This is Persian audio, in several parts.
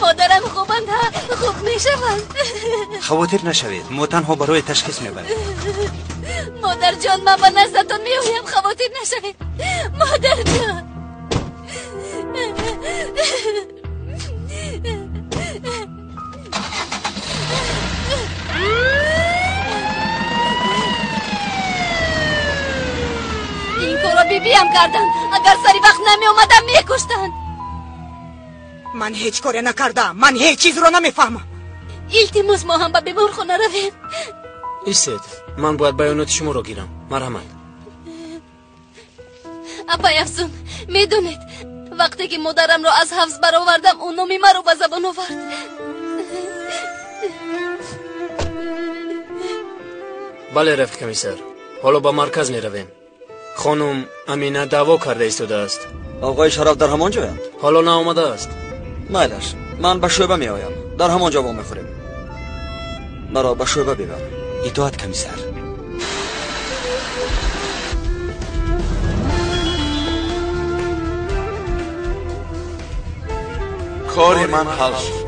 مادرم خوبند ها، خوب میشوند. خواطر نشوید، ما تنها برای تشخیص میبریم. مادر جان، من به نزدتون میایم، خواطر نشوید. مادر جان. این کارا بیبی هم کردن، اگر سری وقت نمی اومدم میکشتن. من هیچ کاری نکردم، من هیچ چیز رو نمیفهمم. التماس ما هم به بیمارخانه رویم. ایستید، من باید بیانات شما رو گیرم. مرحمت. ابای افزون، میدونید وقتی که مادرم رو از حفظ برآوردم اون نامی مرا به زبان آورد. بله رفت کمیسر، حالا با مرکز می رویم. خانم امینه دعوا کرده ایستاده است. آقای شرف در همان جایند؟ حالا نه آمده است. مایلش، من به شعبه می آیم، در همان جا با میخوریم. مرا به شعبه ببر. اطاعت کمیسر. کار من حل شد.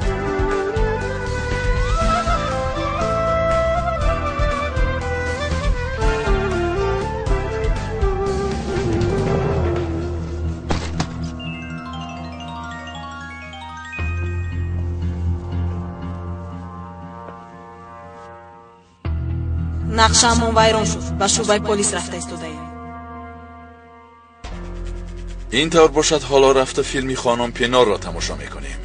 نقشه‌مون ویران شد، به شعبه پلیس رفته ایستاده‌ایم. اینطور باشد حالا رفته فیلمی خانم پینار را تماشا میکنیم.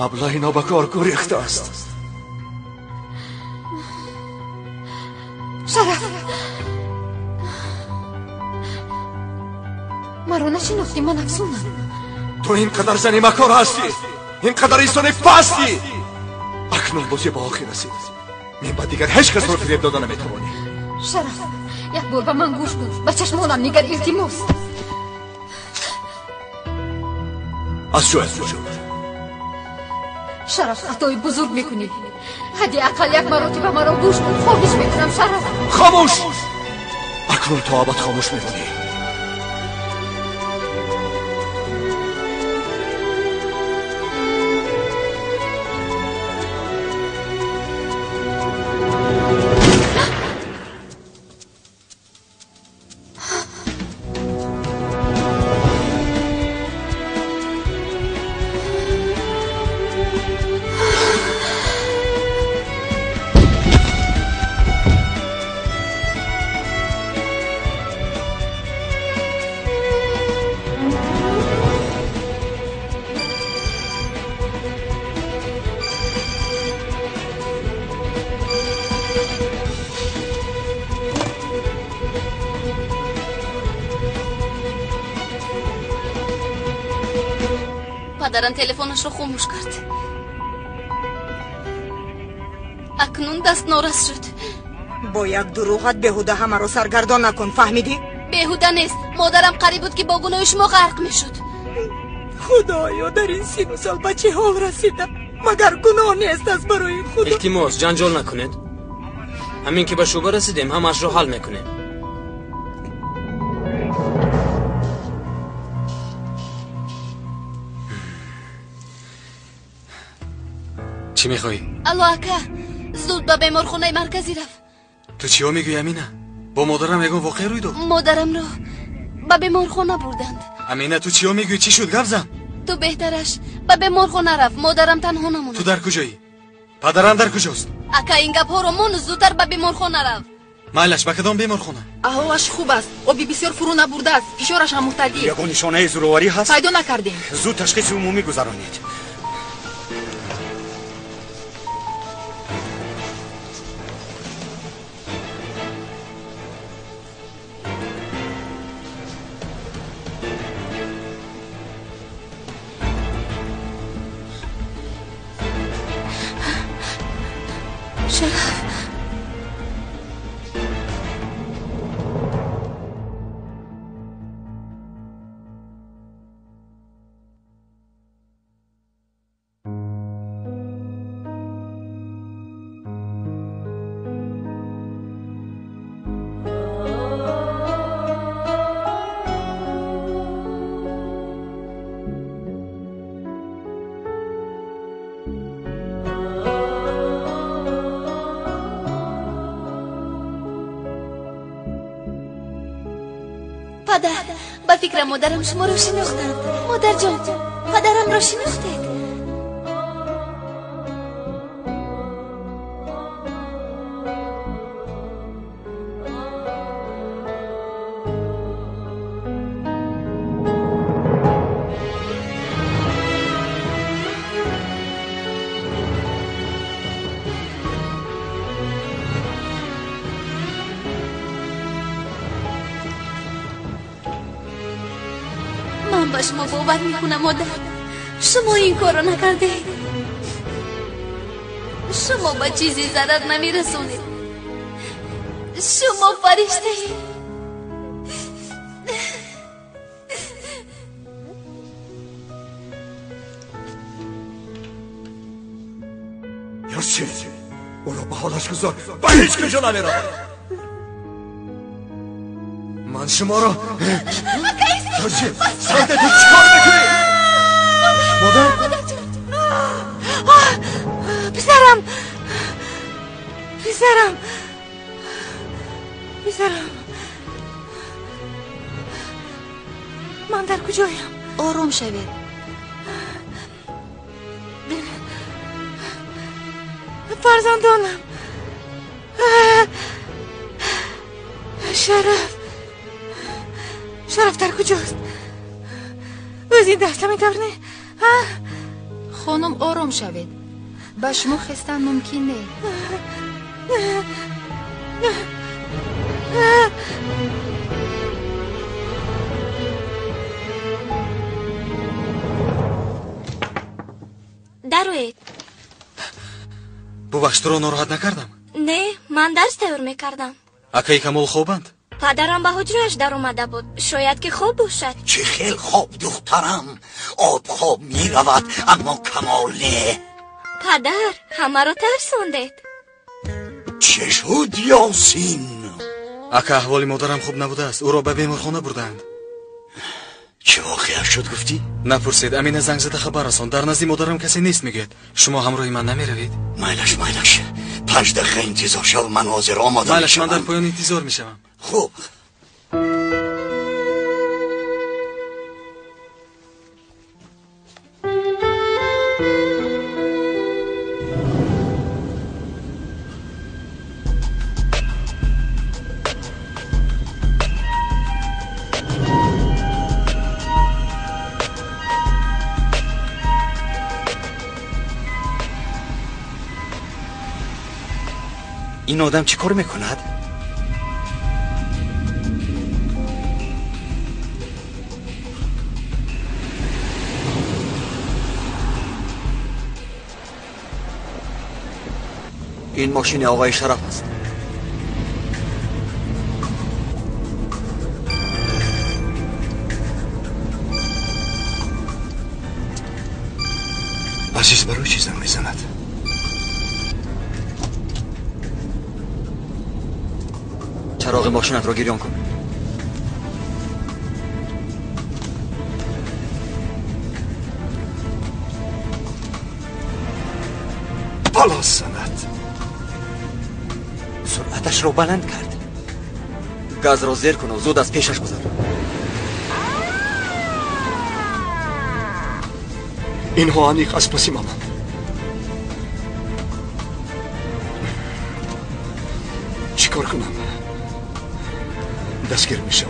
ابله اینا به کار گریخته است. شرف مرا نشناختی، من افزونم. تو اینقدر زنی مکار هستی، اینقدر ایستانه هستی. اکنون بازی با آخر رسید. من بعد دیگر هیچ کس رو فریب داده نمیتوانی. شرف یک بار به من گوش کن، به چشمانم نگر، التماس. از جایت بجو. شرف خطای بزرگ میکنی، حداقل یک مرتبه مرا گوش کن، خاموش میکنم. شرف خاموش. اکنون تا ابد خاموش میمونی. پدرم تلفنش رو خاموش کرد. اکنون دست نارس شد. با یک دروغت بهوده همه رو سرگردان نکن، فهمیدی؟ بهوده نیست، مادرم قریب بود که با گناه شما غرق میشد. خدایا در این 30 سال به چه حال رسیدم؟ مگر گناه نیست از برای خدا؟ التماس جنجال نکنید. همین که به شعبه رسیدیم همش رو حل میکنیم. چی میخوایی؟ الله اکه زود به بیمارخانه مرکزی رفت. تو چیا میگوی امینه؟ با مادرم یگان واقع روی داد؟ مادرم رو به بیمارخانه بردند. امینه تو چیو میگوی؟ چی شد گفزم؟ تو بهترش به بیمارخانه رفت. مادرم تنها نموند. تو در کجایی؟ پدرم در کجاست؟ اکا این گپ ها رو مون زودتر به بیمارخانه رفت. مالش به کدام بیمارخانه؟ احوالش خوب است. آبی بسیار فرو نبرده است. فشارش هم معتدل. یگان نشانه زورواری هست؟ پیدا نکردیم. زود تشخیص عمومی گذرانید. شرف پدر، به فکر مادرم شما رو شناختند. مادر جان، پدرم را شناختید. من به شما باور میکنم مادر. شما این کار رو نکرده. شما به چیزی ضرر نمیرسونید. شما فرشته اید. یاسین او را به حالش گذار. به هیچ کجا نمیرم. من شما را یاسین سرده تو چیکار میکنی؟ مادر پسرم من در کجایم؟ آرام شوید. فرزندانم شرف در کجاست؟ او زنده است میتونه؟ خانم آرام شوید. به شما خستن ممکن نه. دروید. ببخش تو رو ناراحت نکردم. نه، من درس تیار میکردم. اکای کمال خوابند؟ پدرم به حجرهش در اومده بود. شاید که خواب باشد. چه خیلی خواب دخترم. آب خواب می رود اما کمال نه. پدر همه رو ترسوندید. چه شد یاسین؟ اکا احوال مادرم خوب نبوده است. او را به بیمارخانه بردند. چه واقعه شد گفتی؟ نپرسید. امین زنگ زده خبر رساند. در نزد مادرم کسی نیست میگید. شما همراه من نمیروید؟ مایلش 5 دقیقه انتظار شو. من حاضر آماده مایلش من در پایان انتظار میشم. خوب. این آدم چی کار میکند؟ این ماشین آقای شرف است. عزیز برای چی زنگ میزند؟ چراغ ماشینت را گریان کن. بالا سند. سرعتش رو بلند کرد. گاز را زیر کن و زود از پیشش گذر. اینها انیق از پسی مامان. چیکار کنم؟ دستگیر میشم.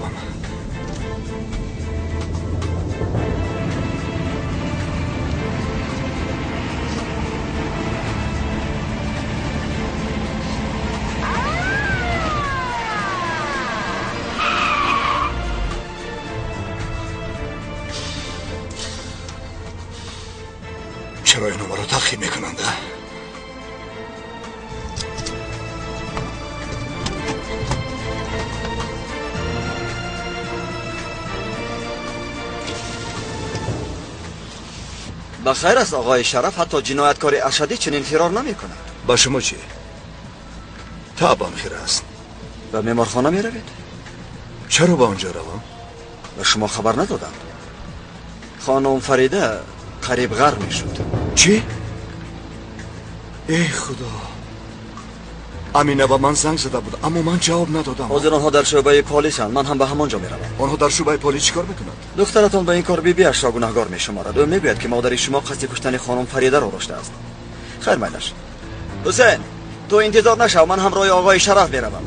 چرا اینو مرا تخییم میکننده؟ بخیر است آقای شرف، حتی جنایتکار اشدی چنین فرار نمی کند. با شما چی؟ تابم خیر است. به بیمارخانه می روید؟ چرا با آنجا روم؟ به شما خبر ندادم. خانم فریده قریب غرق می شد. چی؟ ای خدا، امینه با من زنگ زده بود اما من جواب ندادم. حاضر آنها در شعبه پلیس هستند، من هم به همانجا می روم. آنها در شعبه پلیس چیکار میکنند؟ دخترتان به این کار بی‌بی‌اش را گناهکار می شمارد و میگوید که مادر شما قصد کشتن خانم فریده را داشته است. خیر میلش. حسین، تو انتظار نشو، من همراه آقای شرف می روم.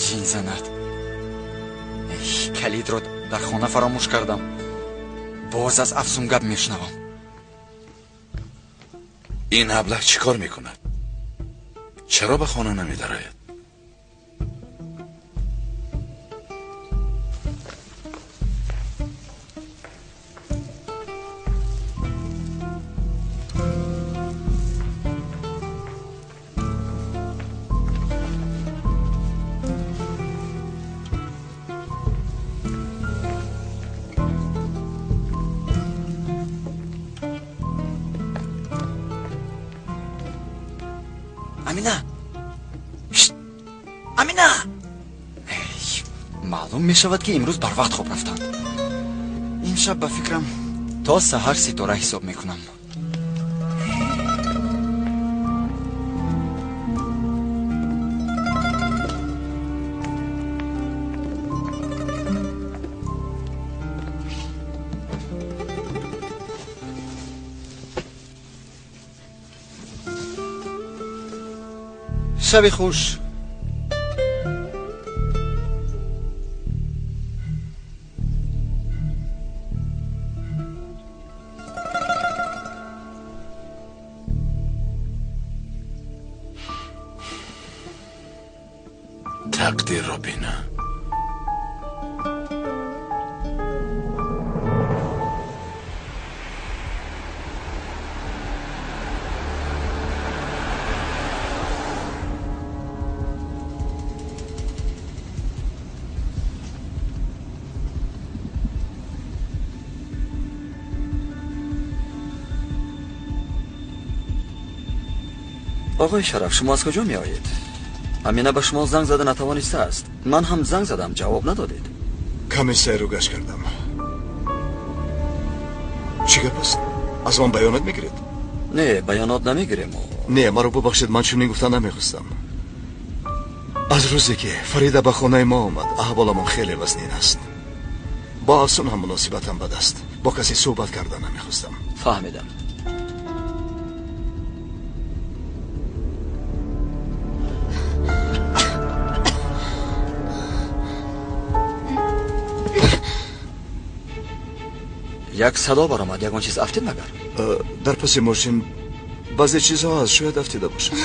جین زند. کلید رو در خانه فراموش کردم. باز از افسون گپ میشنوم. این ابله چیکار میکند؟ چرا به خانه نمیدراید؟ معلوم می شود که امروز بر وقت خواب رفتند. این شب به فکرم تا سحر ستاره حساب می کنم. شب خوش. تقدیر را بینه. آقای شرف، شما از کجا می آیید؟ امینه به شما زنگ زده نتوانسته است. من هم زنگ زدم، جواب ندادید. کمی سیر رو گشت کردم. چی گپ است؟ از من بیانات میگیرید؟ نه، بیانات نمیگیریم. نه، ما رو ببخشید، من چنین گفتن نمیخواستم. از روزی که فریده به خانه ما آمد احوالمان خیلی وزنین است. با افسون هم مناسبتم بد است. با کسی صحبت کردن نمیخواستم. فهمیدم. یک صدا برآمد. یگان چیز افتید مگر؟ در پس ماشین баъзе чизҳо ҳаст, шояд дафтида бошад.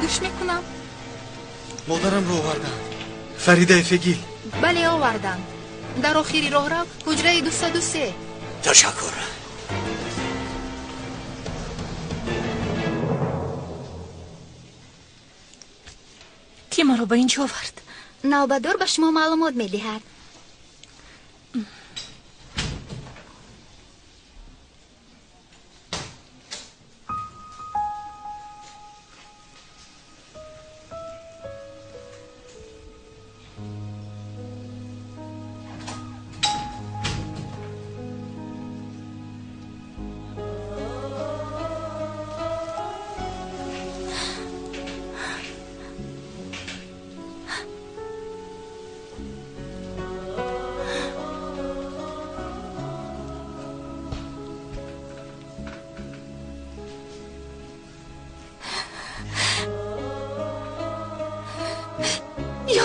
гӯш мекунам. модарамро оварданд. фарида эфегил. бале, оварданд. дар охири роҳрав ҳуҷраи 203. ташаккур. ки маро ба инҷо овард? навбатдор ба шумо маълумот медиҳад.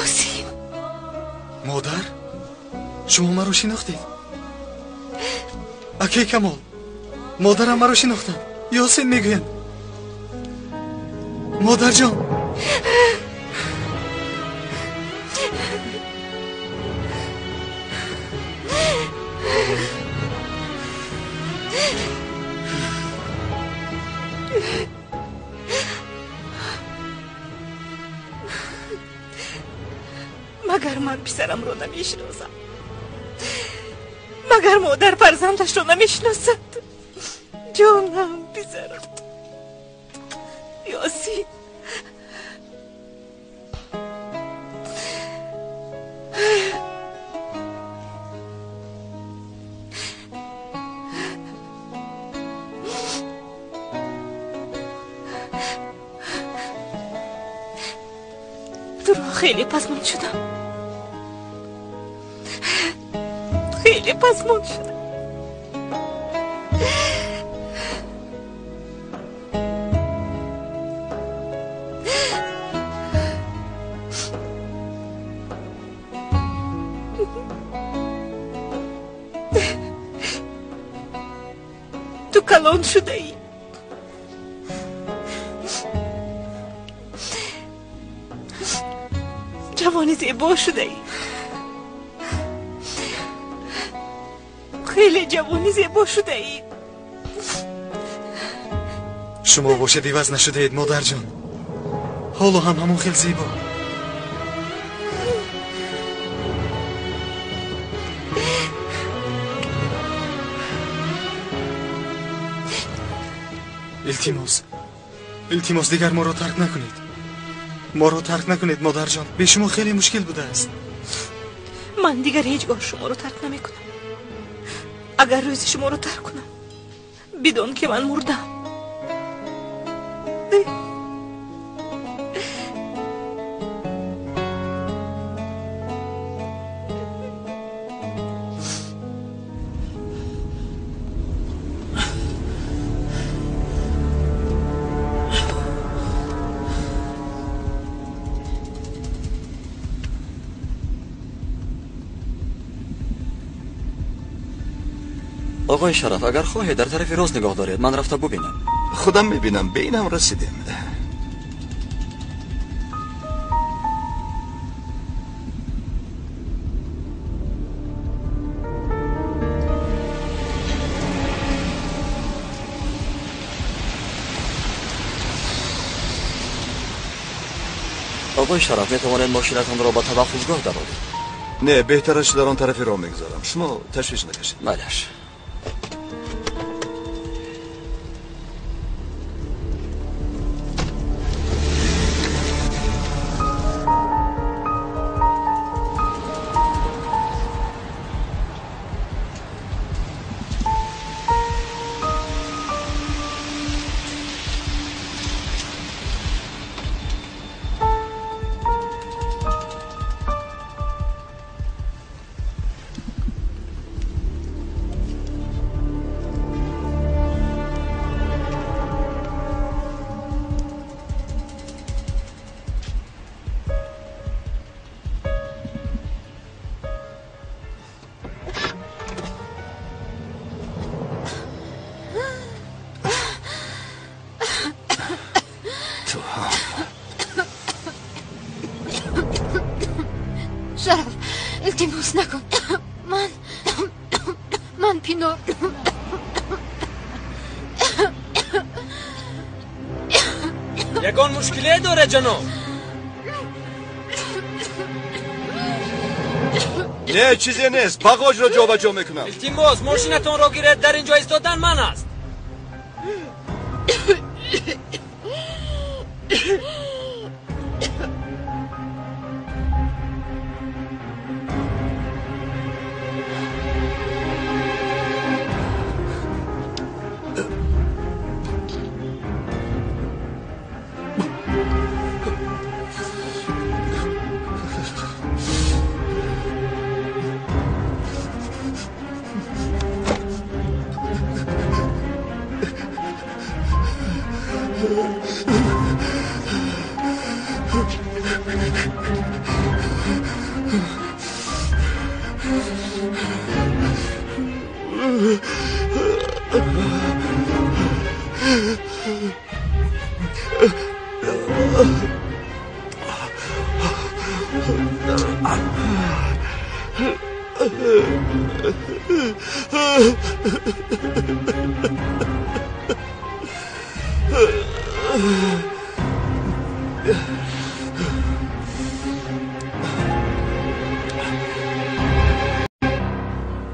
ёсин. модар, шумо маро шинохтед? акай Камол, модарам маро шинохтанд. ёсин мегӯянд. модарҷон. магар ман писарамро намешиносам, магар модар фарзандашро намешиносад. ҷонам, писарам. ёсин. дуро хеле пасмон шудам. خیلی پسمون شده. تو کلان شده ای. جوانی زیبا شده ای. خیلی جوانی زیبا شده اید. شما باشد عوض نشده اید مادر جان. حالا هم همون خیلی زیبا. التماس دیگر ما را ترک نکنید. ما را ترک نکنید مادر جان. به شما خیلی مشکل بوده است. من دیگر هیچگاه شما را ترک نمی کنم. اگر روزی شما رو ترک کنم بدون که من مردم. آقای شرف اگر خواهید در طرف راست نگاه دارید من رفته ببینم. خودم میبینم به اینم رسیدیم. آقای شرف میتوانید ماشینتان را با توقفگاه درآورید؟ نه بهترش در آن طرف راه میگذارم. شما تشویش نکشید. بلش. شرف التماس نکن. من پینور یگان مشکلی داره جناب. نه چیزی نیست. باغاج رو جابجا میکنم. التماس ماشینتون رو گیرید، در اینجا ایستادن من است.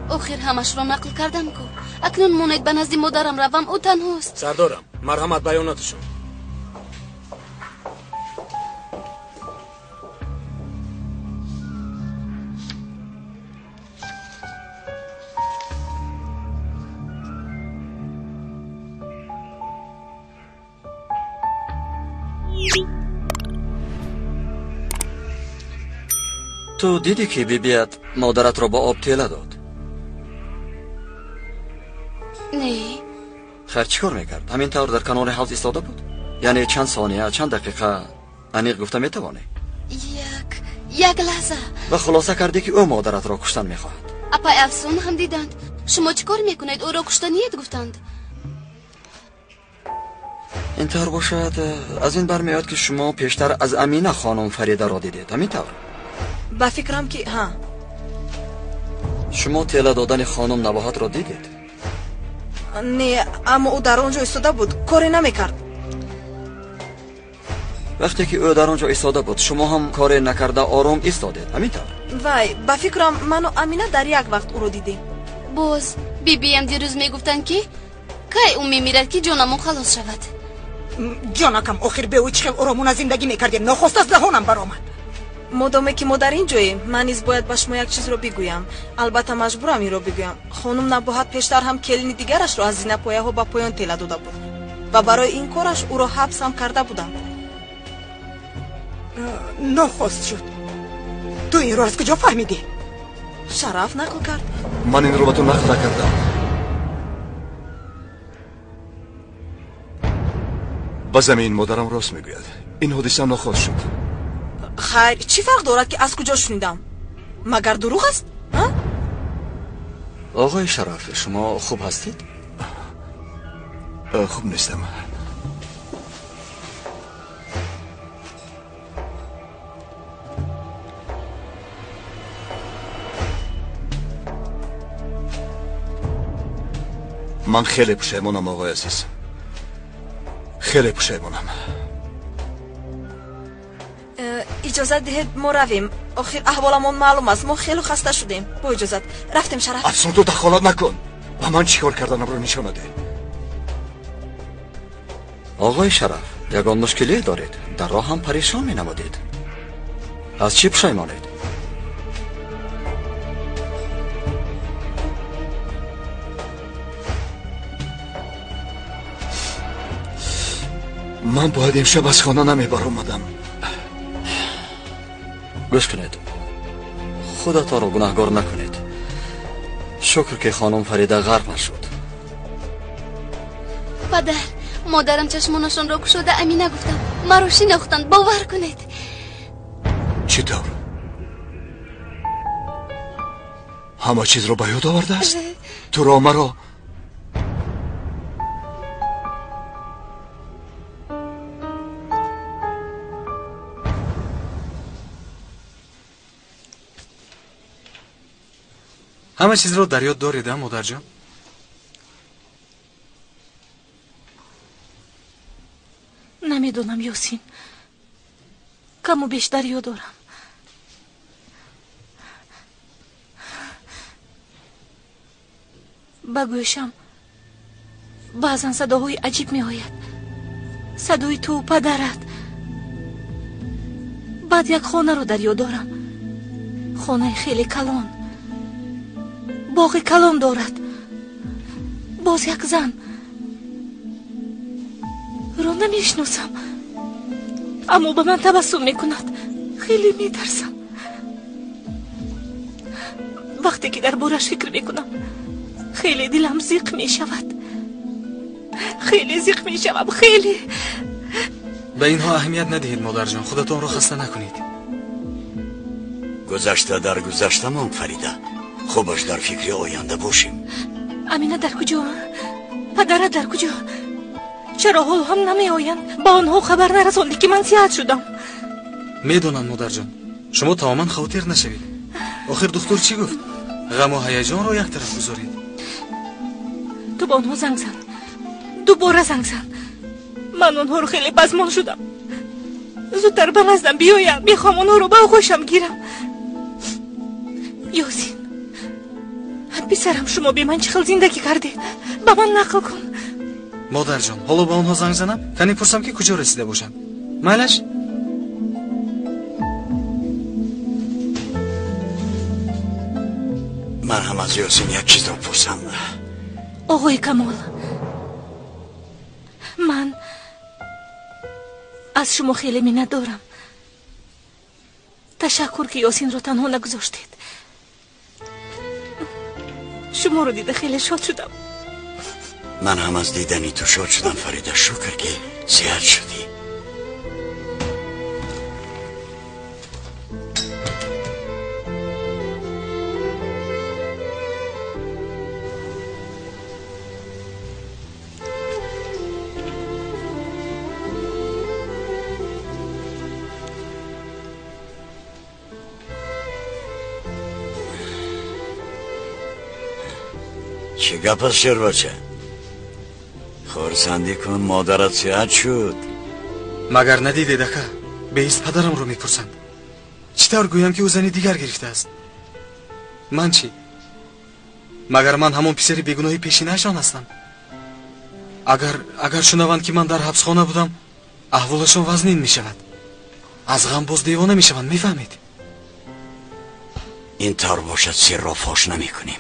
آخر همش را نقل کردم کو. اکنون مونید به نزد مادرم روم، او تنهاست. سردارم مرحمت بیاناتشون. تو دیدی که بیبیت مادرت را با آب تیله داد؟ نه. خیر چیکار میکرد؟ همین طور در کنار حوض ایستاده بود؟ یعنی چند ثانیه چند دقیقه انیق گفته میتوانی؟ یک لحظه. و خلاصه کردی که او مادرت را کشتن میخواهد. اپای افسون هم دیدند. شما چیکار میکنید؟ او را کشتنیت گفتند. اینطور باشد از این برمیاد که شما پیشتر از امینه خانم فریده را دیدید. همینطور؟ با فکرم که ها. شما تیله دادن خانم نباهت را دیدید؟ نه، اما او در آنجا ایستاده بود، کاری نمیکرد. وقتی که او در آنجا ایستاده بود شما هم کاری نکرده آرام ایستادید. همینطور؟ وای، با فکرم من و امینه در یک وقت او رو دیدیم. باز بیبیم دیروز میگفتن که کی او میمیرد که جانمون خلاص شود. جانکم آخر به او چخیل آرامون زندگی میکردیم، نخواست از دهانم برآمد. مادامی که ما در اینجاییم من نیز باید به شما یک چیز رو بگویم. البته مجبورم این رو بگویم. خانم نباهت پیشتر هم کلین دیگرش رو از زینه پایه ها به پایان تیله داده بود و برای این کارش او رو حبس هم کرده بودند. نخواست شد. تو این رو از کجا فهمیدی؟ شرف نقل کرد. من این رو به تو نقل کردم. با زمین مادرم راست میگوید. این حادثه نخواست شد. خیر چی فرق دارد که از کجا شنیدم؟ مگر دروغ است؟ آقای شرف شما خوب هستید؟ خوب نیستم. من خیلی پشیمانم آقای عزیز. خیلی پشیمانم. اجازه دهید ما رویم. آخر احوالمون معلوم است. ما خیلی خسته شدیم. با اجازت رفتیم شرف. افسون تو دخالت نکن. با من چیکار کردنم رو نشان بده. آقای شرف یگان مشکلی دارید. در راه هم پریشان می نمودید. از چی پشیمانید؟ من باید امشب از خانه نمی برآمدم. گوش کنید. خودتا رو گناهگار نکنید. شکر که خانم فریده غرق نشد. پدر مادرم چشمانشان را گشوده امینه گفتم. مرا شناختند، باور کنید. چطور؟ همه چیز رو به یاد آورده است؟ تو را مرا همه چیز رو در یاد دارید مادر جان؟ نمیدونم یاسین، کمو بیشتر یاد دارم. با گوشم بعضا صداهای عجیب می آید. صدای تو و پدرت. بعد یک خانه رو در یاد دارم. خانه خیلی کلان، باغ کلان دارد. باز یک زن رو نمیشناسم، اما به من تبسم میکند. خیلی میترسم. وقتی که در بارش فکر میکنم خیلی دلم زیق میشود. خیلی زیق میشوم. خیلی. به اینها اهمیت ندهید مادر جان، خودتون رو خسته نکنید. گذشته در گذشته مان فریده، خوبش در فکر آینده باشیم. امینه در کجا؟ پدرت در کجا؟ چرا حال هم نمی آیند؟ با آنها خبر نرساندی که من صحت شدم. میدونم مادر جان، شما تماما خاطر نشوید. آخر دکتر چی گفت؟ غم و هیجان رو یک طرف گذارید. تو با آنها زنگ زن، دوباره زنگ زن. من آنها رو خیلی بزمان شدم. زودتر به نزدم بیایم، میخوام آنها رو به آغوشم گیرم. یاسین پسرم، شما به من چه خیلی زندگی کردید، به من نقل کن. مادر جان، حالا به آنها زنگ زنم کنی پرسم که کجا رسیده باشن. مالش؟ من هم از یاسین یک چیز رو پرسم. آقای کمال، من از شما خیلی منت دارم. تشکر که یاسین رو تنها نگذاشتید. شما رو دیده خیلی شاد شدم. من هم از دیدنی تو شاد شدم فریده. شکر که صحت شدی. چه گپ است شروچه؟ خورسندی کن، مادرت صحت شد. مگر ندیده دکه؟ به ایست پدرم رو میپرسند. چطور گویم که او زنی دیگر گرفته است؟ من چی؟ مگر من همون پسری بیگناهی پیشینه‌شان هستم؟ اگر شنوند که من در حبسخانه بودم، احوالشان وزنین میشود. از غم باز دیوانه میشوند. میفهمید؟ این طور باشد سر را فاش نمی کنیم.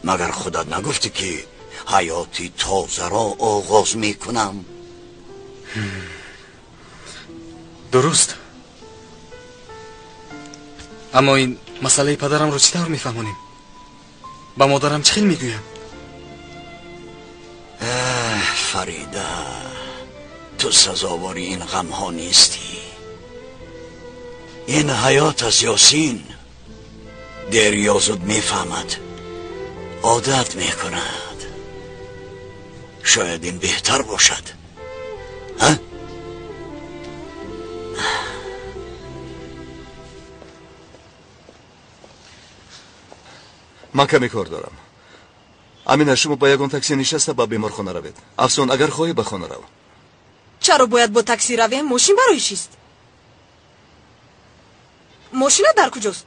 مگر خودت نگفتی که حیاتی تازه را آغاز می کنم؟ درست. اما این مسئله پدرم رو چطور میفهمونیم؟ با مادرم چه خیلی میگویم؟ فریده، تو سزاواری این غم ها نیستی. این حیات از یاسین دیر یا زود میفهمد، عادت میکند. شاید این بهتر باشد. ها؟ من کمی کار دارم. امینه، شما با یگان تاکسی نشسته با بیمارخانه روید. افسون اگر خواهی به خانه رو. چرا باید با تاکسی رویم؟ ماشین برای چیست؟ ماشینت در کجاست؟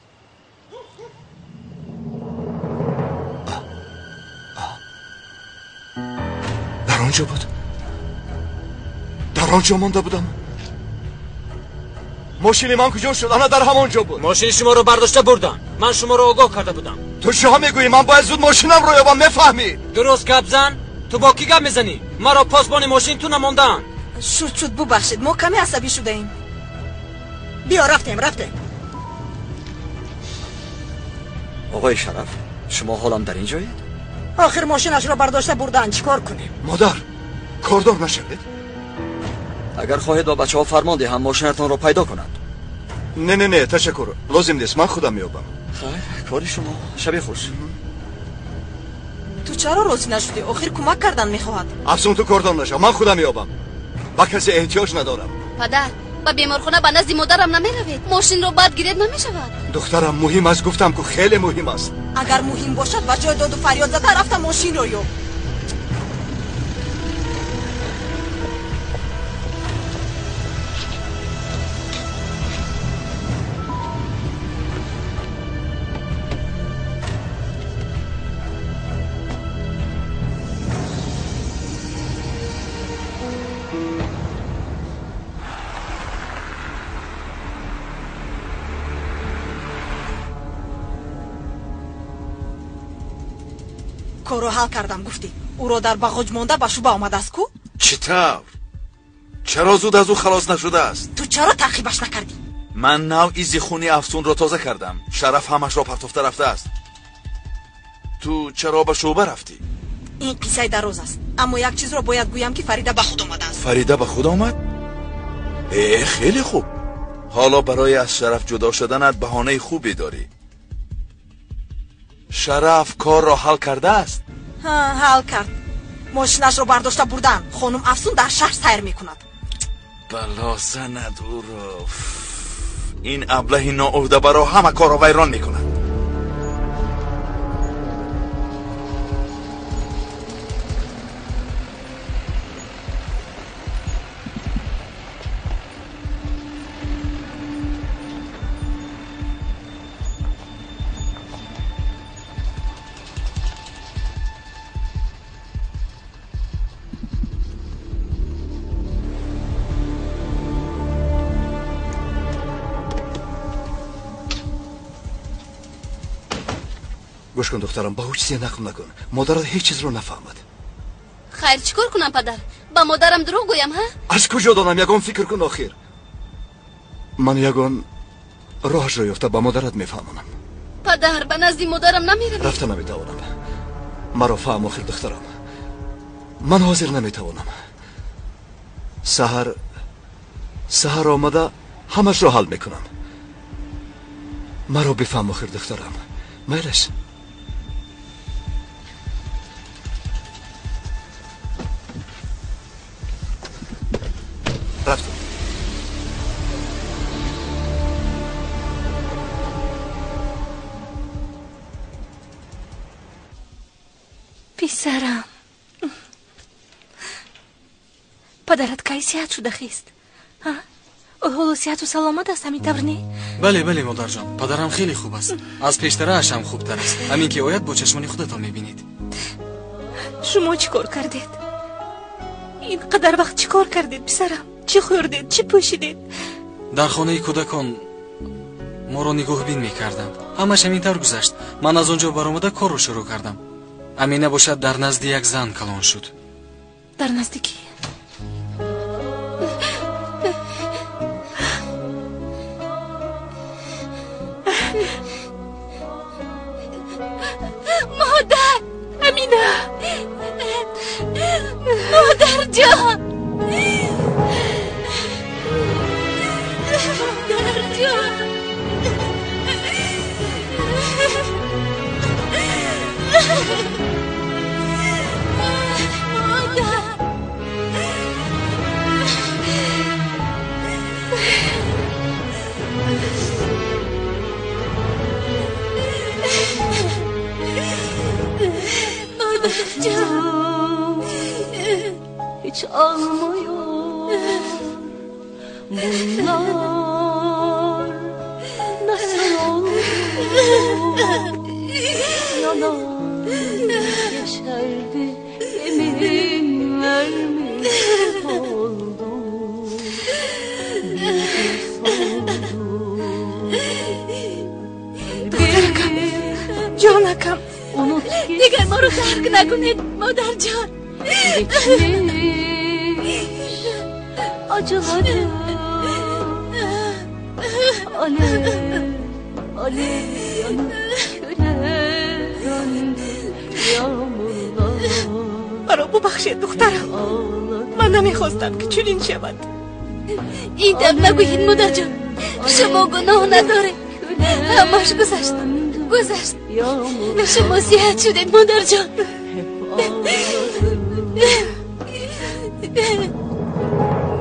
در آنجا بود. در آنجا مانده بودم. ماشین من کجا شد؟ آنها در همانجا بود. ماشین شما رو برداشته بردن. من شما رو آگاه کرده بودم. تو چه میگویی؟ من باید زود ماشینم رو یابم. میفهمی؟ درست گپ زن. تو با کی گپ میزنی؟ مرا پاسبان ماشین تو نماندن. شد ببخشید، ما کمی عصبی شده ایم. بیا رفتیم. آقای شرف، شما حالم در اینجایید؟ آخر ماشینش رو برداشته بردن، چیکار کنیم؟ مادر، کاردار نشوید. اگر خواهید با بچه ها فرمان دهم ماشینتان رو پیدا کنند. نه تشکر، لازم نیست، من خودم میابم. خیر، کاری شما. شب خوش. تو چرا راضی نشدی؟ آخر کمک کردن میخواهد. افسون تو کاردار نشو، من خودم میابم. با کسی احتیاج ندارم. پدر، با بیمارخانه به نزد مادرم نمیروید. ماشین رو بعد گیرید نمیشود. دخترم مهم است، گفتم که خیلی مهم است. اگر مهم باشد و جای داد و فریاد زده رفتم ماشین رو یو. کارو حل کردم گفتی او را در باغچ مانده به شوبه آمده است کو؟ چطور؟ چرا زود از او خلاص نشده است؟ تو چرا تعقیبش نکردی؟ من نوعی زیخونی افسون را تازه کردم. شرف همش را پرتفته رفته است. تو چرا به شوبه رفتی؟ این قصه دراز است، اما یک چیز را باید گویم که فریده به خود آمده است. فریده به خود آمد؟ خیلی خوب. حالا برای از شرف جدا شدنت بهانه خوبی داری. شرف کار را حل کرده است؟ حل کرد. ماشینش را برداشته بردن. خانم افسون در شهر سیر میکند. بلا زند او را. این ابله ناعهده برا همه کار را ویران میکند. گوش کن دخترم، با هیچ چیزی نقل نکن. مادرت هیچ چیز رو نفهمد. خیر چیکار کنم پدر؟ با مادرم دروغ گویم ها؟ از کجا دانم؟ یگان فکر کن آخر. من یگان راهش رو یافته با مادرت میفهمونم. پدر به نزد مادرم نمیروی؟ رفته نمیتوانم. مرا فهم آخر دخترم. من حاضر نمیتوانم. سحر آمده همش رو حل میکنم. مرا بفهم آخر دخترم. میلش رفتم. پسرم، پدرت کی صحت شده خیست؟ حالا صحت و سلامت است همین طور نی؟ بله بله مادر جان، پدرم خیلی خوب است. از پیشترش هم خوبتر است. همین که آید با چشمان خودتان میبینید. شما چی کار کردید؟ این قدر وقت چی کار کردید پسرم؟ چی خوردید؟ چی پوشیدید؟ در خانه کودکان ما را نگاه بین میکردند. همش همین طور گذشت. من از اونجا برآمده کار رو شروع کردم. امینه باشد در نزد یک زن کلان شد. در نزد کی؟ مادر امینه، مادر جان، مادر جان، hiç almıyor bunlar nasıl oldu yalan yeşerdi yemin vermiş oldu Canakam دیگر ما رو ترک نکنید مادر جان. geçmiş acıları alev alev yanıp küle döndü yağmurlar. مرا ببخشید دخترم، من نمیخواستم که چنین شود. این دم نگویید مادر جان، شما گناه نداره. همش گذشت گذشت. شما صحت شدید مادر جان.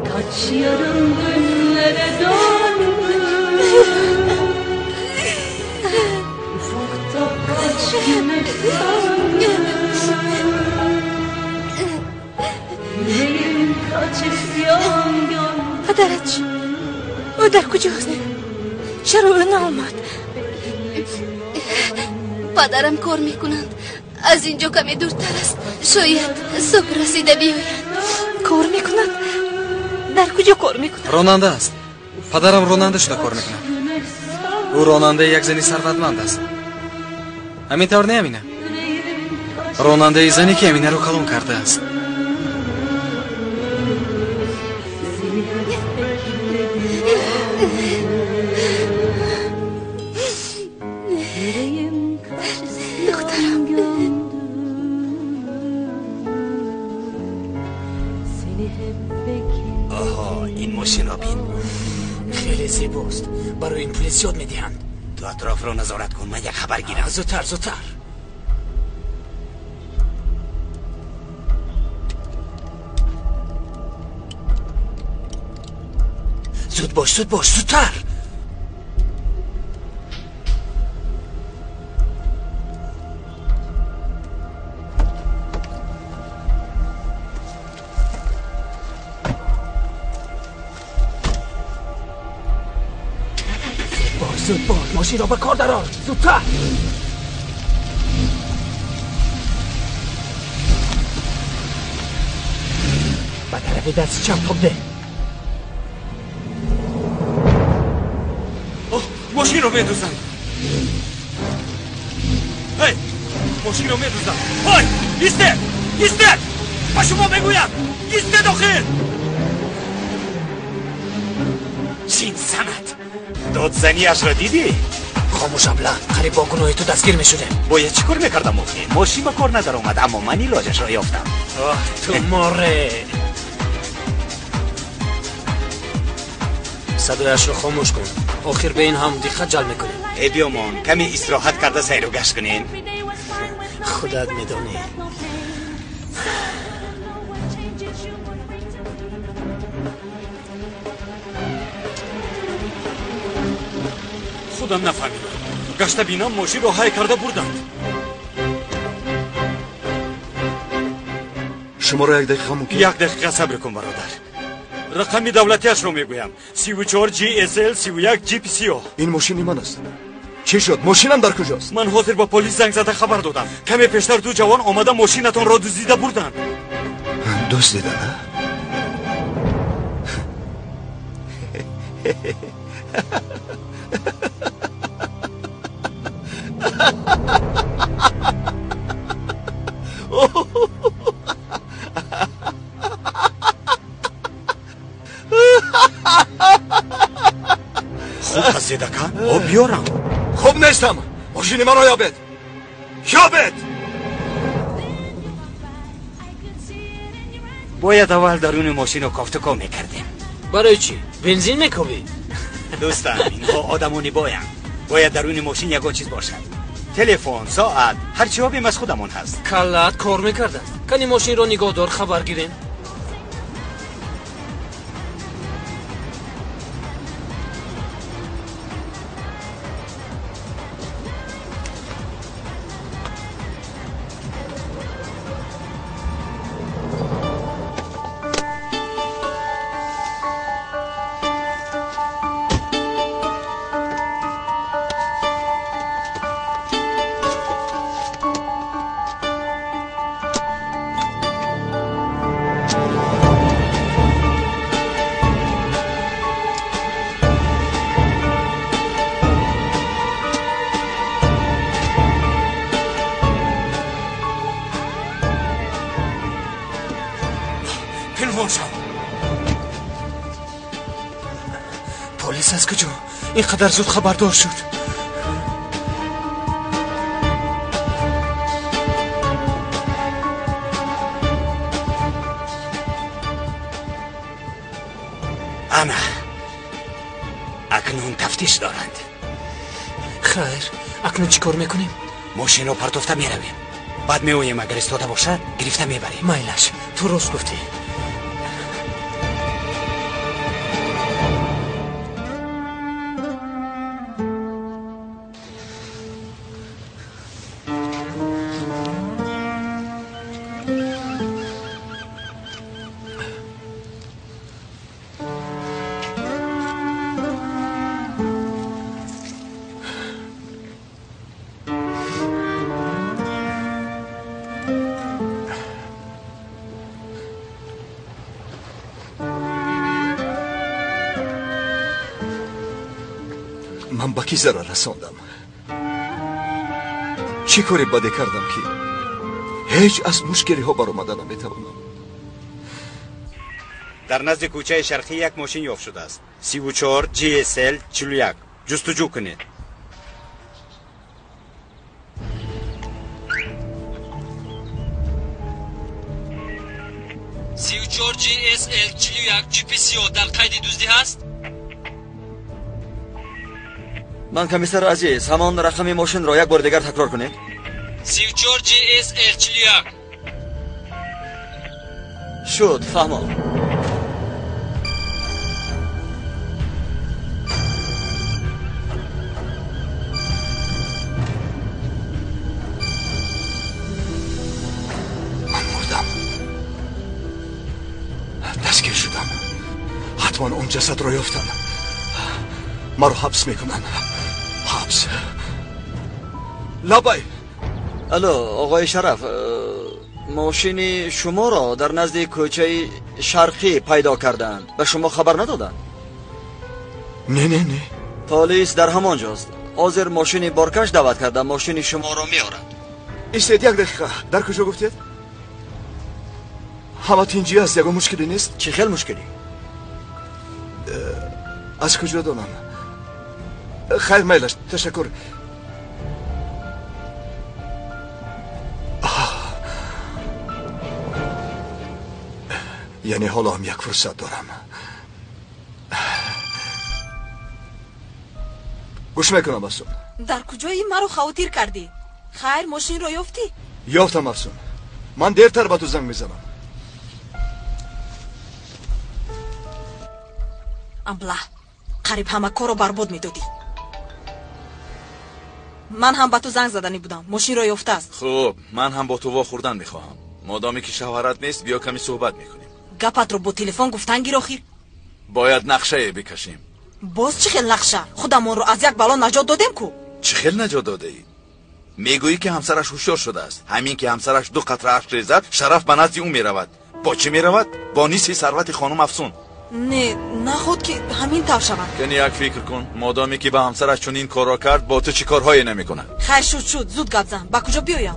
Kaç yarım günlere döndü. Ufukta kaç پدرت او در کجاست؟ چرا او نامد؟ پدرم کار میکنند از اینجا کمی دورتر است شاید صبح رسیده بیاید کار میکنند؟ در کجا کار میکنند؟ راننده است پدرم راننده شده کار میکنند او راننده یک زنی ثروتمند است همینطور نه امینه راننده زنی که امینه رو کلون کرده است زیباست برای این پلیس یاد میدهند تو اطراف رو نظارت کن من یک خبر گیرم زودتر زود باش زودتر زود باش ماشین را به کار درآر زودتر به طرف دست چپ تاب ده ماشین رو میدوزن هی ماشین رو میدوزن های ایسته با شما بگویم ایسته داخل چین سمت دادزنیش را دیدی؟ خاموش ابله قریب با گناه تو دستگیر می شده باید چی کار میکردم ماشین با کار ندار اومد اما من علاجش را یافتم تو ماره صدایش رو خاموش کن آخر به این هم دقت جلب میکنه ای بیامان کمی استراحت کرده سیر و گشت کنین خودت میدانی خودم نفهمیدم گشته بینم ماشین رو های کرده بردند شما را یک دقیقه ممکن یک دقیقه صبر کن برادر رقم دولتیش رو میگویم 34 GSL 31 GPCO این ماشین من است چی شد ماشینم در کجاست من حاضر با پلیس زنگ زده خبر دادم کمی پیشتر دو جوان آمده ماشینتون را دزدیده بردند دزدیده نه خوب هستید اکا؟ او بیارم خوب نیستم ماشین من رو یابد باید اول درون ماشین رو کافتکا میکردیم برای چی؟ بنزین میکوبی؟ دوستان اینها آدمونی باید درون ماشین یکان چیز باشد تلفن، ساعت، هر چی ها بیم از خودمون هست کلت کار میکرده کنی ماشین رو نگاه دار خبر گیریم پلیس از کجا؟ اینقدر زود خبردار شد اما اکنون تفتیش دارند خیر اکنون چی کار میکنیم؟ ماشین رو پرتفته میرویم بعد میویم اگر استاده باشد گرفته میبریم مایلش تو راست گفتی من با کی ضرر رساندم؟ چی کاری بده کردم که هیچ از مشکلی ها برآمده نمیتوانم؟ در نزد کوچه شرقی یک ماشین یافت شده است. 34 GSL 41. جستجو کنید. GSL 41 جیپ سیاه در قید دزدی هست؟ من کمیسر عزیز همان رقم ماشین را یک بار دیگر تکرار کنید. 34 GSL 41. شد فهمم. دستگیر شدم. حتما اون جسد رو یافتن. ما رو حبس میکنن. حبس. لابای. الو آقای شرف، ماشین شما را در نزد کوچه شرقی پیدا کردند. به شما خبر ندادند؟ نه. پلیس در همانجاست. حاضر ماشین بارکش دعوت کرده ماشین شما را میارند. ایستید یک دقیقه. در کجا گفتید؟ همه تینجی هست. یک مشکلی نیست؟ چه خیلی مشکلی؟ از کجا دانم؟ خیر میلش تشکر. یعنی حالا هم یک فرصت دارم. گوش میکنم افسون. در کجایی مرا خاطر کردی؟ خیر ماشین رو یافتی؟ یافتم افسون. من دیرتر با تو زنگ میزنم. ابله قریب همه کارو برباد میدادی. من هم با تو زنگ زدنی بودم. ماشین رو یافته است. خوب من هم با تو وا خوردن میخواهم. مادامی که شوهرت نیست بیا کمی صحبت میکنیم. گپت رو با تلفن گفتن گیر آخر. باید نقشه بکشیم. باز چه خیل نقشه؟ خودمون رو از یک بلا نجات دادیم کو. چه خیل نجات داده ای؟ میگویی که همسرش هوشیار شده است. همین که همسرش 2 قطره اشک ریزد شرف به نزد او میرود. با چه میرود؟ با نیست ثروت خانم افسون. نه خود که همین طور شود. کنی یک فکر کن. مادامی که به همسرش چون این کار را کرد با تو چی کارهایی نمیکنه؟ خیر شد زود گپ زن. با کجا بیایم؟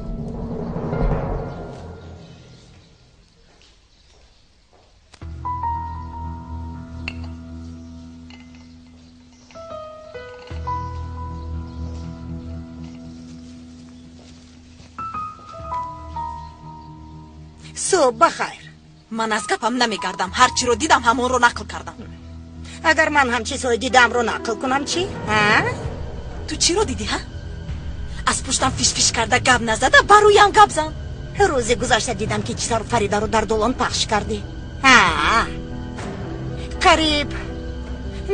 صبح بخیر. من از گپم نمیگردم. هر چی رو دیدم همون رو نقل کردم. اگر من هم چیزهای دیدم رو نقل کنم چی؟ تو چی رو دیدی ها؟ از پشتم فیش کرده گپ نزده برویم گپ زن. روز گذشته دیدم که چیزا رو فریده رو در دولان پخش کردی. قریب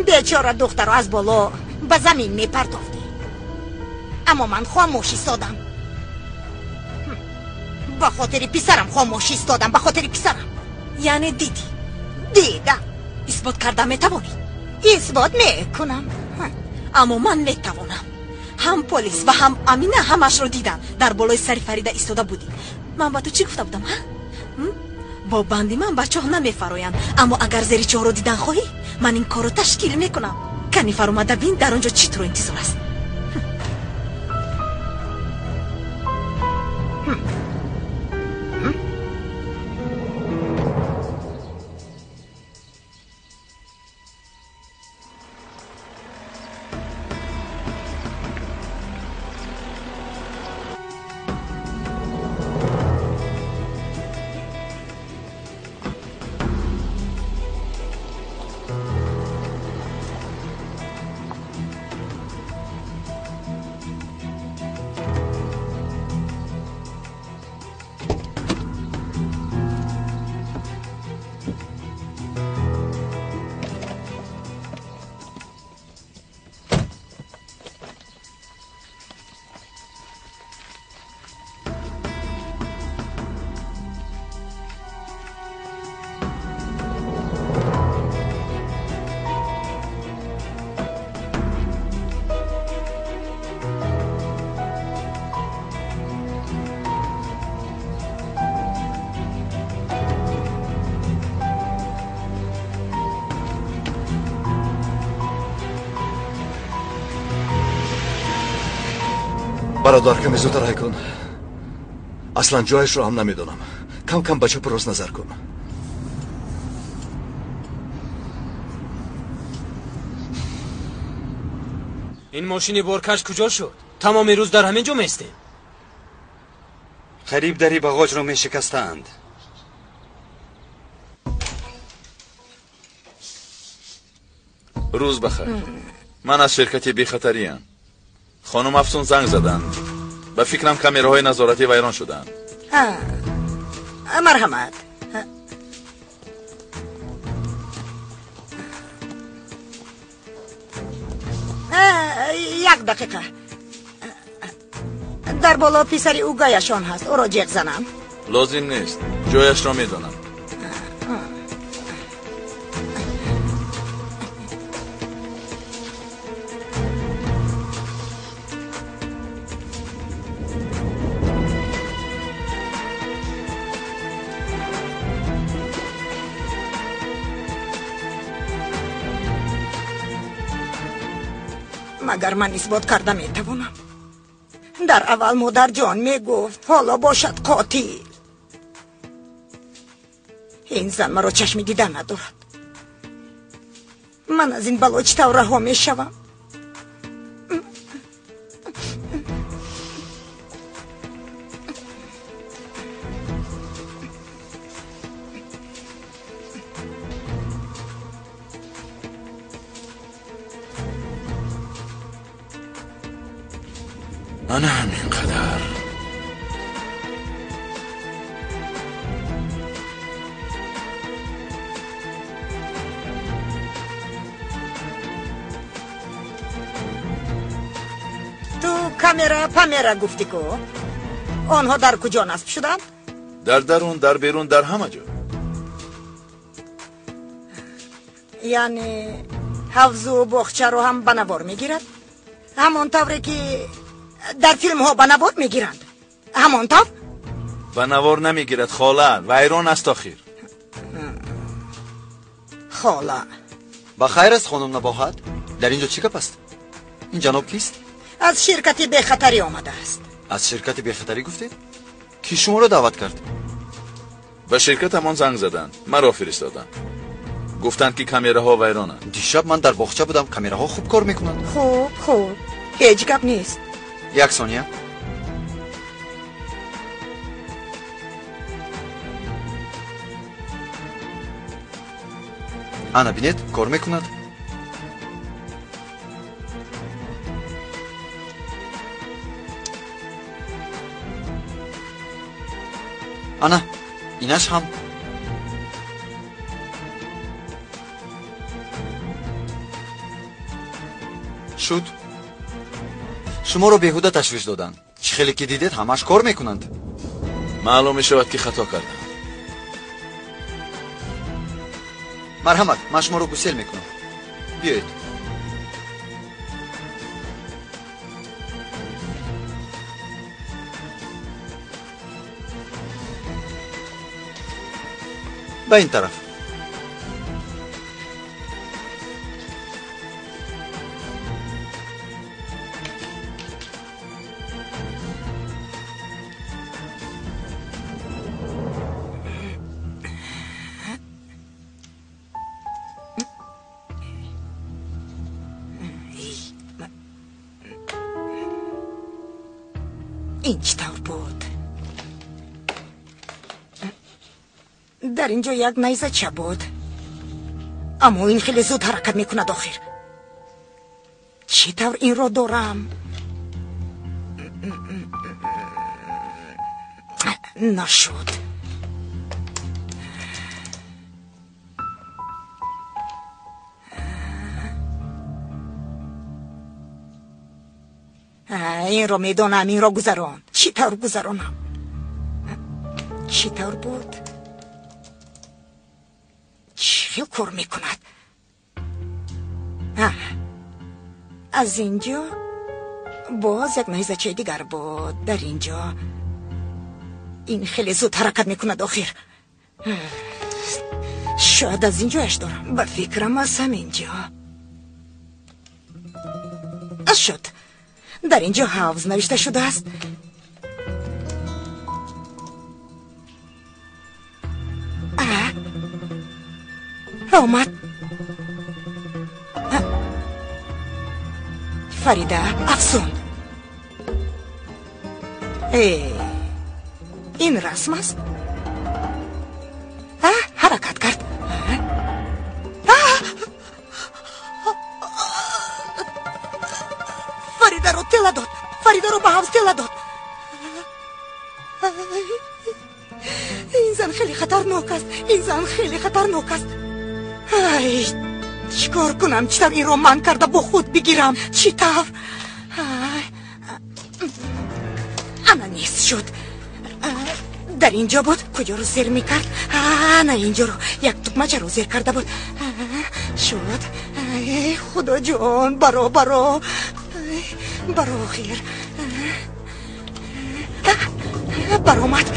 بیچاره دختر رو از بالا به زمین میپرتافتی. اما من خاموش ایستادم. به خاطر پسرم خاموش ایستادم. به خاطر پسرم. یعنی دیدی؟ دیدم. اثبات کرده میتوانی؟ اثبات میکنم. اما من میتوانم. هم پلیس و هم امینه همش رو دیدن. در بالای سری فریده ایستاده بودی. من با تو چی گفته بودم ها؟ با بندی من بچه ها نمیفراین. اما اگر زری چه رو دیدن خواهی من این کارو تشکیل میکنم. کنی فرامده بین در اونجا چی تو رو انتظار است. برادر کمی زودتر رای کن. اصلا جایش رو هم نمیدونم. کم کم به چپ و راست نظر کن. این ماشین بارکش کجا شد؟ تمام روز در همین جا میستیم. قریب دری باغاج رو میشکستند. روز بخیر. من از شرکت بی خطری ام. خانم افسون زنگ زدند. به فکرم کامراهای نظارتی ویران شدند. مرحمت. یک دقیقه. در بالا پسری او گایشان هست. او را جیغ زنم. لازم نیست. جایش را میدونم. مگر من اثبات کرده میتوانم. در اول مادر جان میگفت حالا باشد قاتل. این زن مرا چشمی دیدن ندارد. من از این بلا چطور رها میشوم؟ من همینقدر تو کامera گفتی که آنها در کجا نصب شدند؟ در درون، در بیرون، در همه جا. یعنی حوض و باغچه رو هم بنوار میگیرد؟ همون طوری که در فیلم ها بنوار میگیرند؟ همون طور؟ بنوار نمیگیرد خاله، ویران است آخر. خاله با خیر است خانم نباهت. در اینجا چی گپ است؟ این جناب کیست؟ از شرکت بی خطری آمده است. از شرکت بی خطری گفتید؟ کی شما را دعوت کرد؟ به شرکت همان زنگ زدند. مرا فرستادند. گفتند که کامراها ویرانند. دیشب من در باغچه بودم. کامراها خوب کار میکنند. خوب هیچ گپ نیست. یک ثانیه. انا بینید کار میکند. انا اینش هم شد. شما رو بیهوده تشویش دادن. چه خیلی که دیدید همش کار میکنند. معلوم میشود که خطا کردم. مرحمت، من شما رو گسیل میکنم. بیایید. به این طرف. این چطور بود؟ در اینجا یک نیزه چه بود؟ اما این خیلی زود حرکت میکند آخر. چطور این رو دارم؟ نشد. این رو میدونم. این رو گذران. چطور گذرانم؟ چطور بود؟ چی کار میکند؟ از اینجا باز یک نیزه چه دیگر بود. در اینجا این خیلی زود حرکت میکند آخر. شاید از اینجایش دارم. به فکرم از همینجا. شد. در اینجا حفظ نوشته شده است. آمد. فریده افسون. این رسم است. حرکت کرد. فریده رو تله داد. فریده رو به حفظ تله داد. این زن خیلی خطرناک است. این زن خیلی خطرناک است. چیکار کنم؟ چطور این رو من کرده با خود بگیرم؟ چطور؟ انا نیست شد. در اینجا بود. کجا رو زیر میکرد؟ نه اینجا رو. یک تکمچه رو زیر کرده بود. شد. خدا جان برا خیر. برآمد.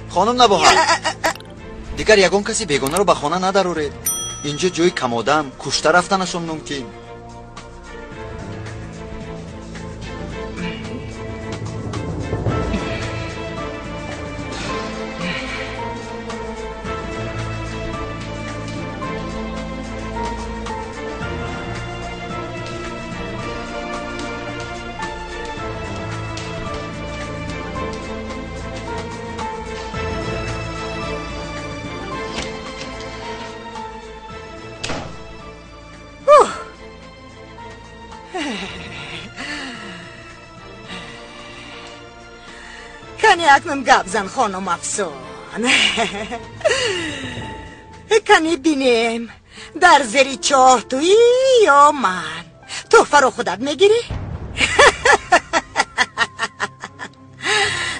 خانم نباهد. دیگر یگان کسی بیگانه رو به خانه ندارورید. اینجا جوی کمادم کشته رفتنشون ممکن. کنی اکنون گپ زن خانم افسون. کنی بینیم در زیر چاه توی یا من تحفه رو خودت میگیری؟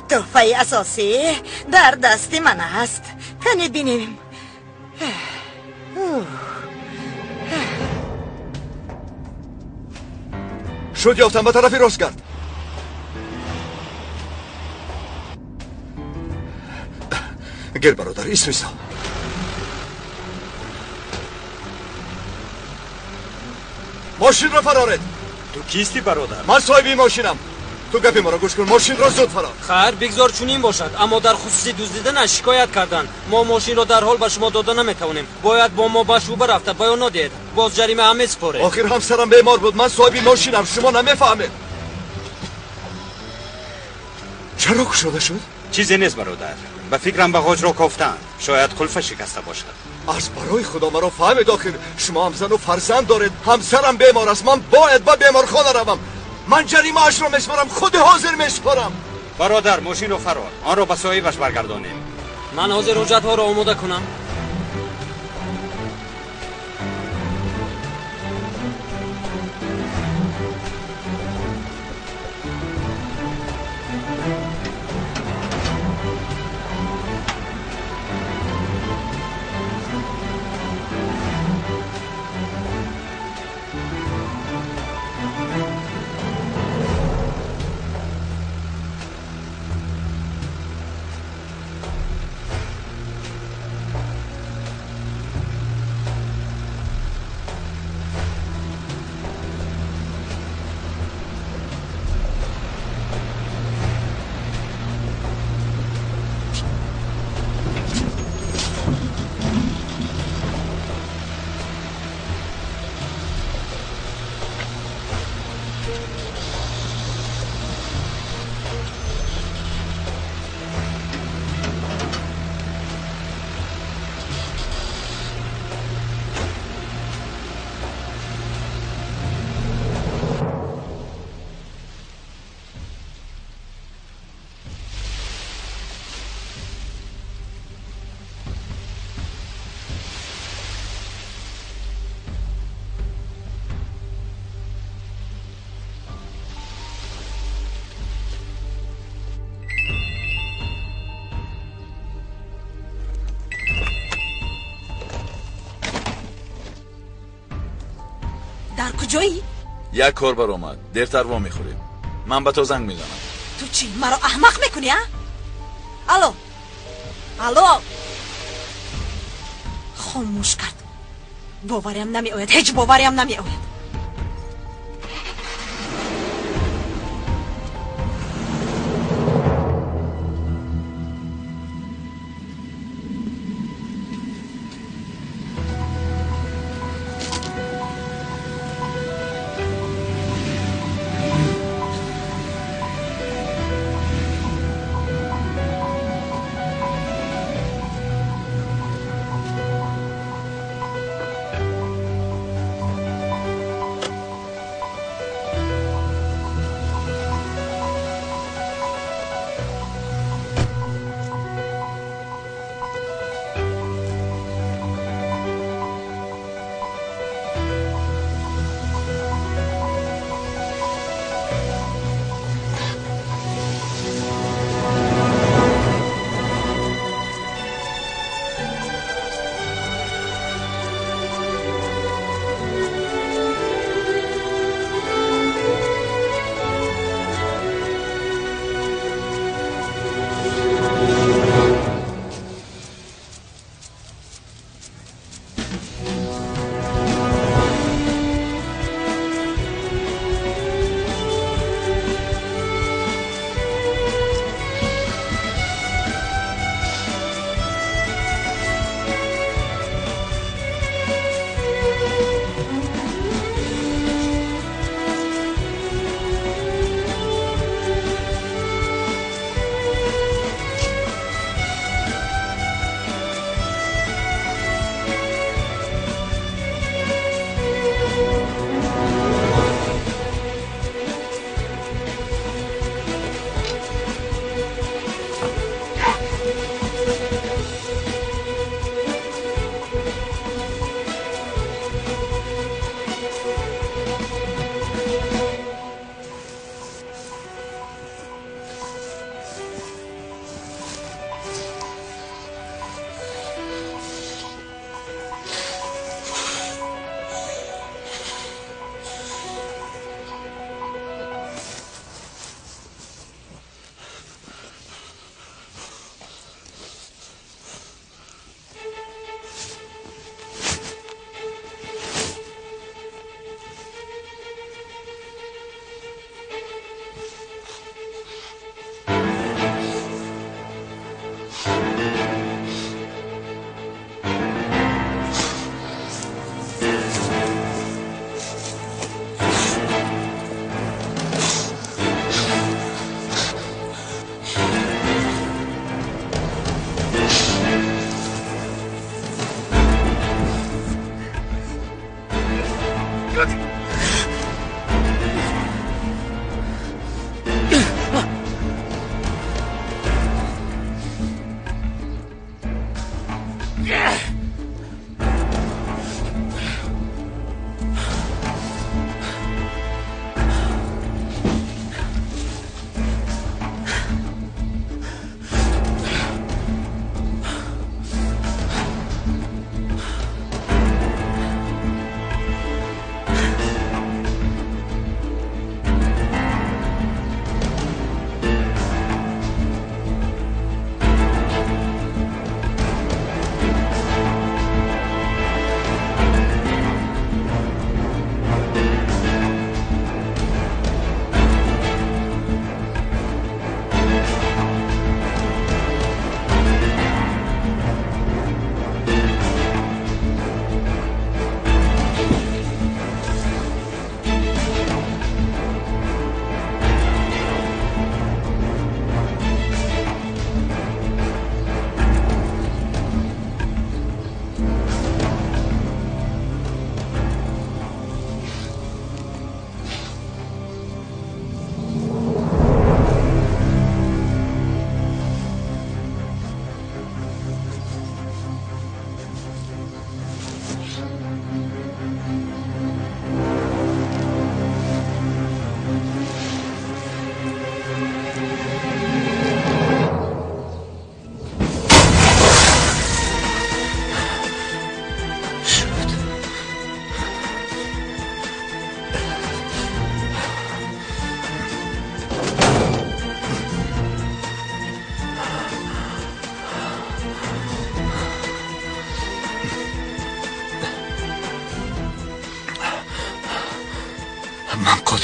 تحفه اساسی در دست من است. کنی بینیم. شد یافتم به طرفی راست کرد. گل برادر ایستا. ماشین را فرارید. تو کیستی برادر؟ من صاحبی ماشینم. تو گپی ما را گوش کن. ماشین را زود فرار. خیر بگذار چنین باشد، اما در خصوص دزدیدن شکایت کردن. ما ماشین را در حال به شما دادن نمیتونیم. باید با ما به شعبه رفته بیان ندید. باز جریمه هم میسپاره. آخر همسرم بیمار بود. من صاحبی ماشینم. شما نمیفهمید. چرا کشته شد؟ چیزی نیست برادر. به فکرم باغاج رو کفتن. شاید قلف شکسته باشد. از برای خدا مرا فهمید. آخر شما هم زن و فرزند دارید. همسرم بیمار است. من باید به بیمارخانه روم. من جریمه اش رو میسپارم. خود حاضر میسپارم. برادر ماشین رو فرار. آن رو به صاحبش برگردانیم. من حاضر حجت ها رو آماده کنم. کجایی؟ یک کار بر اومد دیرتر وا میخوریم من به تو زنگ میزنم تو چی مرا احمق میکنی ها؟ الو الو خاموش کرد باوریم نمی آید هیچ باوریم نمی آید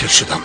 متوکل شدم.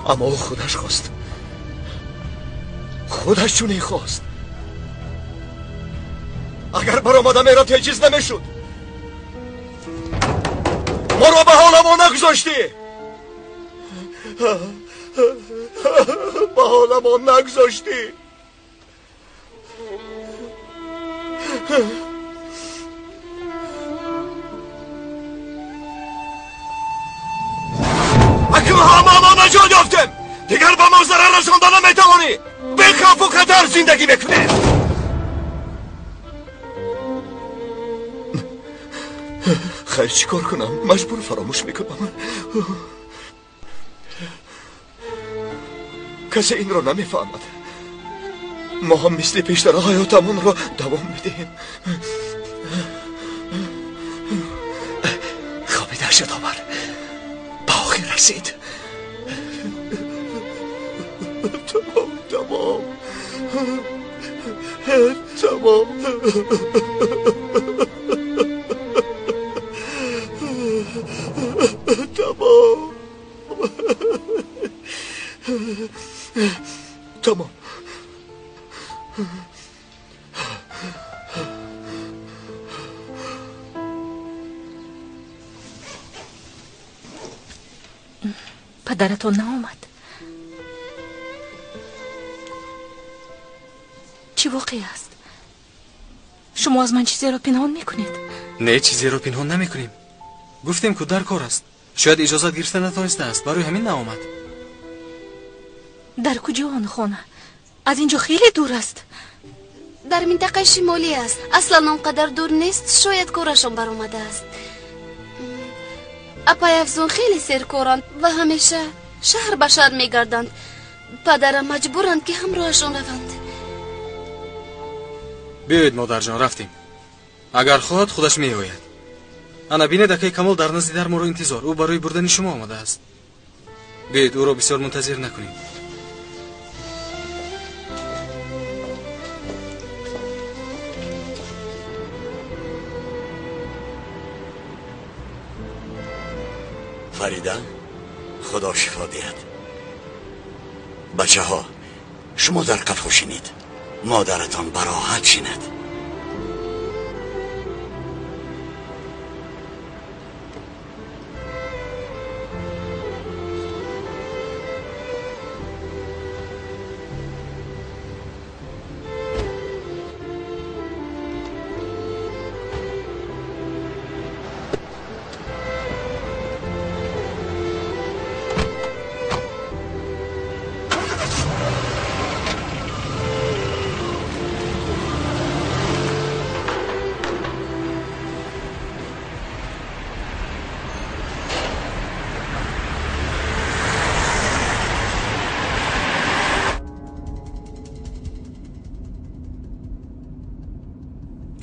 اما او خودش خواست، خودش چونه خواست. اگر برآمدم را تجیز نمیشد، ما را به حال ما نگذاشتی، به حال ما نگذاشتی. اکنون همه ما نجات یافتیم، دیگر با ما ضرر رساندن نمیتوانی. به خوف و خطر زندگی میکنیم. خیر چیکار کنم؟ مجبور فراموش میکنم. کسی این را نمیفهمد. ما هم مثل پیشتر حیاتمون را دوام میدهیم. خوابیده شد آور، به آخر رسید. تمام پدرتون نامد. چی واقعی است؟ شما از من چیزی را پنهان میکنید؟ نه، چیزی را پنهان نمیکنیم. گفتیم که در کار است. شاید اجازه گرفته نتوانسته است، برای همین نآمد. در کجا آن خانه؟ از اینجا خیلی دور است. در منطقه شمالی است. اصلا آنقدر دور نیست. شاید کارشان برآمده است. اپای افزون خیلی سرکارند و همیشه شهر به شهر میگردند. پدرم مجبورند که همراهشان روند. بیایید مادر جان، رفتیم. اگر خواهد خودش میآید. انا بینید که کمال در نزد در ما را انتظار، او برای بردن شما آمده است. بیایید او را بسیار منتظر نکنیم. فریده، خدا شفا دهد. بچه ها، شما در قفا شینید، مادرتان براحت شیند.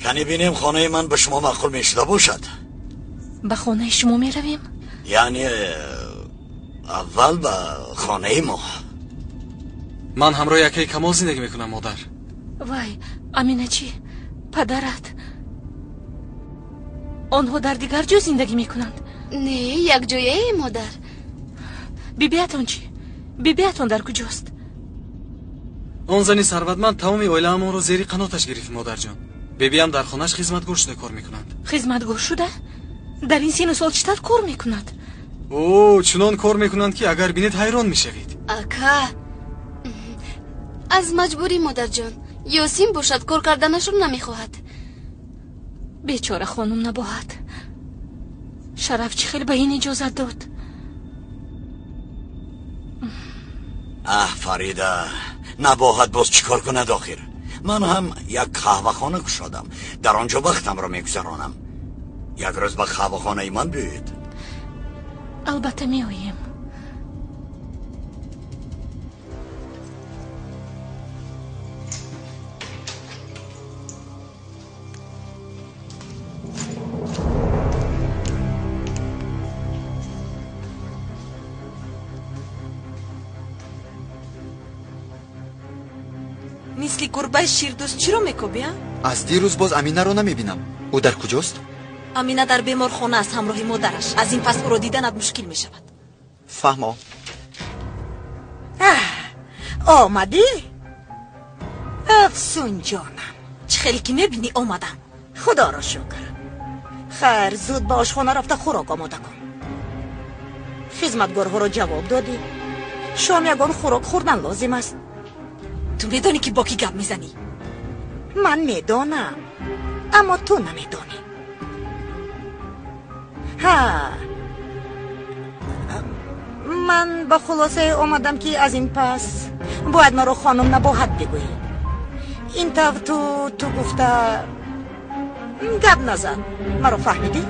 یعنی بینیم خانه من به شما معقول میشده باشد؟ به خانه شما می رویم؟ یعنی اول به خانه ما. من همراه یکی کمال زندگی میکنم مادر. وای امینه چی؟ پدرت؟ آنها در دیگر جا زندگی میکنند؟ نه، یک جایه مادر. بیبیتان چی؟ بیبیتان در کجاست؟ آن زنی ثروتمند تمام عائله ما رو زیر قناتش گرفت مادر جان. بیبیم در خانهش خدمتگار شده کار میکنند. خدمتگار شده؟ در این سن و سال چطور کار میکند؟ اوه چنان کار میکنند که اگر بینید حیران میشوید. اکا از مجبوری مادر جان. یاسین باشد کار کردنشون نمیخواهد. بیچاره خانم نباید. شرف چی خیلی به این اجازت داد. فریده نباید باز چیکار کند آخر؟ من هم یک قهوه خانه گشادم، در آنجا وقتم را میگذرانم. یک روز به خواهخانه من بیایید. البته می آییم. مثل گربه شیردوست چی رو میکوبی؟ از دیروز باز امینه رو نمیبینم. او در کجاست؟ امینه در بیمارخانه است همراه مادرش. از این پس او را دیدنت مشکل می شود. فهمم. آمدی؟ افسون جانم. چه خیلی که میبینی آمدم. خدا را شکر. خیر زود به آشخانه رفته خوراک آماده کن. خدمتگارها را جواب دادی؟ شام یگان خوراک خوردن لازم است. تو میدانی که با کی گپ میزنی؟ من میدانم اما تو نمیدانی. من به خلاصه آمدم که از این پس باید مرا خانم نباید بگویی. این طور تو گفته گپ نزن. مرا فهمیدی؟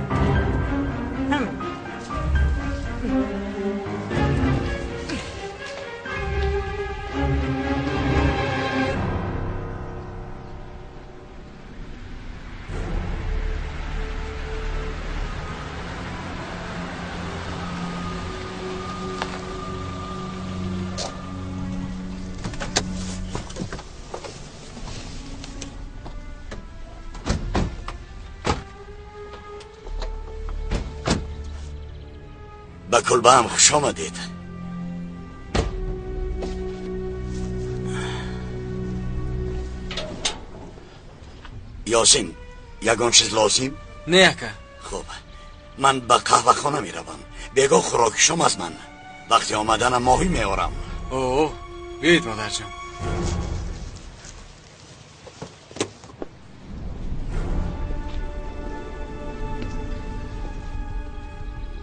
به کلبه هم خوش آمدید. یاسین یگان چیز لازم؟ نه یکه. خوب من به قهوه خانه می روم. بگو خوراک شم از من. وقتی آمدنم ماهی می آرم. اوه بیایید مادر جان.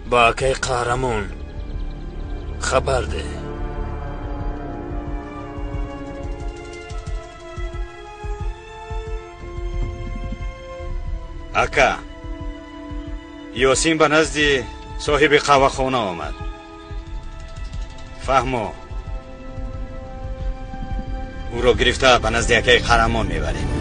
با که قهرمان خبر ده. اکا یاسین به نزد صاحب قهوه خانه آمد. فهمو او را گرفته به نزد یکی قهرمان میبریم.